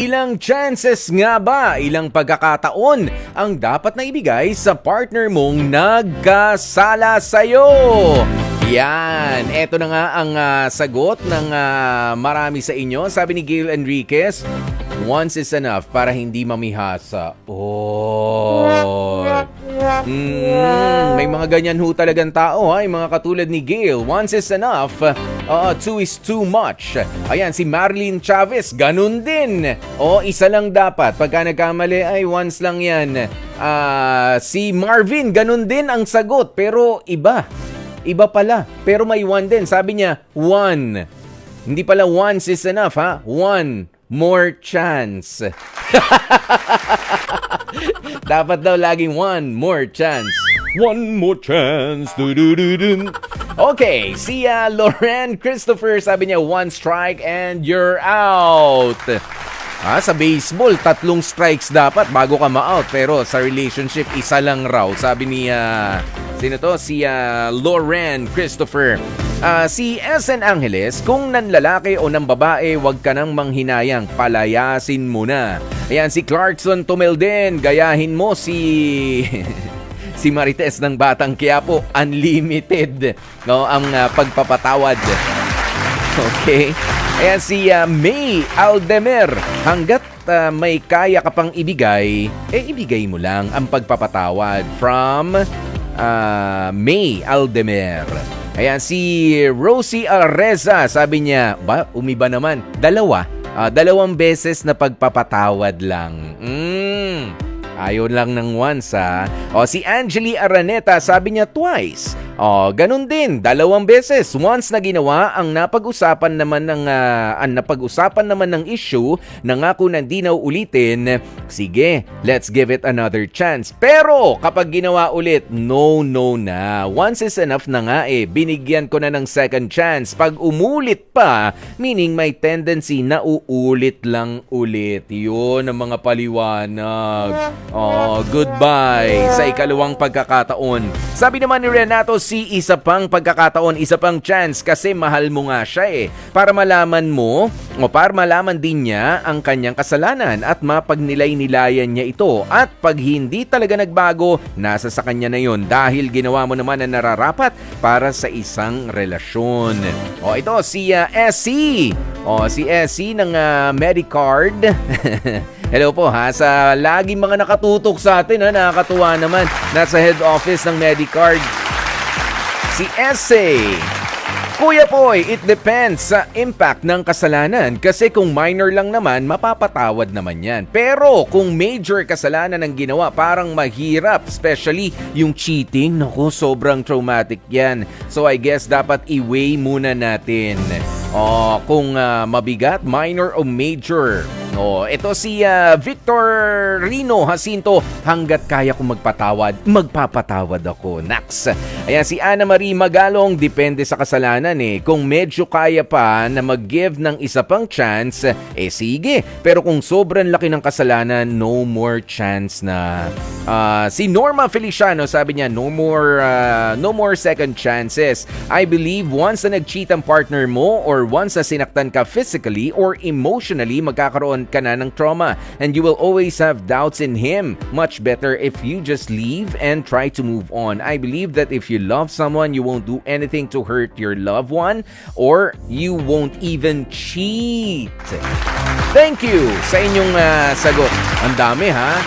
Ilang chances nga ba, ilang pagkakataon ang dapat na ibigay sa partner mong nagkasala sa'yo? Yan, eto na nga ang sagot ng marami sa inyo. Sabi ni Gail Enriquez, once is enough para hindi mamihasa. May mga ganyan ho talagang tao, ha? Yung mga katulad ni Gail. Once is enough, two is too much. Ayan, si Marlene Chavez, ganun din. Isa lang dapat. Pagka nagkamali, ay once lang yan. Si Marvin, ganun din ang sagot. Pero iba. Iba pala. Pero may one din. Sabi niya, one. Hindi pala once is enough, ha? One more chance. Dapat daw laging one more chance. One more chance. Du-du-du-dun. Okay, si Loren Christopher, sabi niya, one strike and you're out. Sa baseball, 3 strikes dapat bago ka ma-out. Pero sa relationship, isa lang raw. Sabi ni, sino to? Si Loren Christopher. Si SN Angeles, kung nanlalaki o ng babae, wag ka nang manghinayang, palayasin mo na. Ayan, si Clarkson Tumelden, gayahin mo si si Marites ng Batang Quiapo, unlimited, no, ang pagpapatawad. Okay. Ayan, si May Aldemer, hanggat may kaya ka pang ibigay, ibigay mo lang ang pagpapatawad. From May Aldemer. Ayan, si Rosie Arreza, sabi niya, umiba naman, dalawang beses na pagpapatawad lang. Ayaw lang ng once, ha. Si Angeli Araneta, sabi niya twice. Ganun din, 2 beses. Once na ginawa ang napag-usapan naman ng issue, nangako na di na uulitin, sige, let's give it another chance. Pero kapag ginawa ulit, no na. Once is enough na nga binigyan ko na ng second chance. Pag umulit pa, meaning may tendency na uulit lang ulit. Yun ang mga paliwanag. Goodbye sa ikalawang pagkakataon. Sabi naman ni Renato, isa pang pagkakataon, isa pang chance kasi mahal mo nga siya Para malaman mo o para malaman din niya ang kanyang kasalanan at mapagnilay-nilayan niya ito. At pag hindi talaga nagbago, nasa sa kanya na yun dahil ginawa mo naman ang nararapat para sa isang relasyon. Ito si Essie. Si Essie ng Medicard. Hello po sa laging mga nakatutok sa atin, nakakatuwa naman. Nasa head office ng Medicard. Si Essay. Kuya Poy, it depends sa impact ng kasalanan kasi kung minor lang naman, mapapatawad naman yan. Pero kung major kasalanan ang ginawa, parang mahirap, especially yung cheating. Naku, sobrang traumatic yan. So I guess dapat i-weigh muna natin. Kung mabigat, minor o major. Ito si Victor Rino Jacinto, hanggat kaya kong magpatawad, magpapatawad ako. Nax. Ayan, si Ana Marie Magalong, depende sa kasalanan Kung medyo kaya pa na mag-give ng isa pang chance, sige. Pero kung sobrang laki ng kasalanan, no more chance na. Si Norma Feliciano, sabi niya, no more second chances. I believe once na nag-cheat ang partner mo or once na sinaktan ka physically or emotionally, magkakaroon ka na ng trauma and you will always have doubts in him. Much better if you just leave and try to move on. I believe that if you love someone, you won't do anything to hurt your loved one or you won't even cheat. Thank you sa inyong sagot. Ang dami, ha?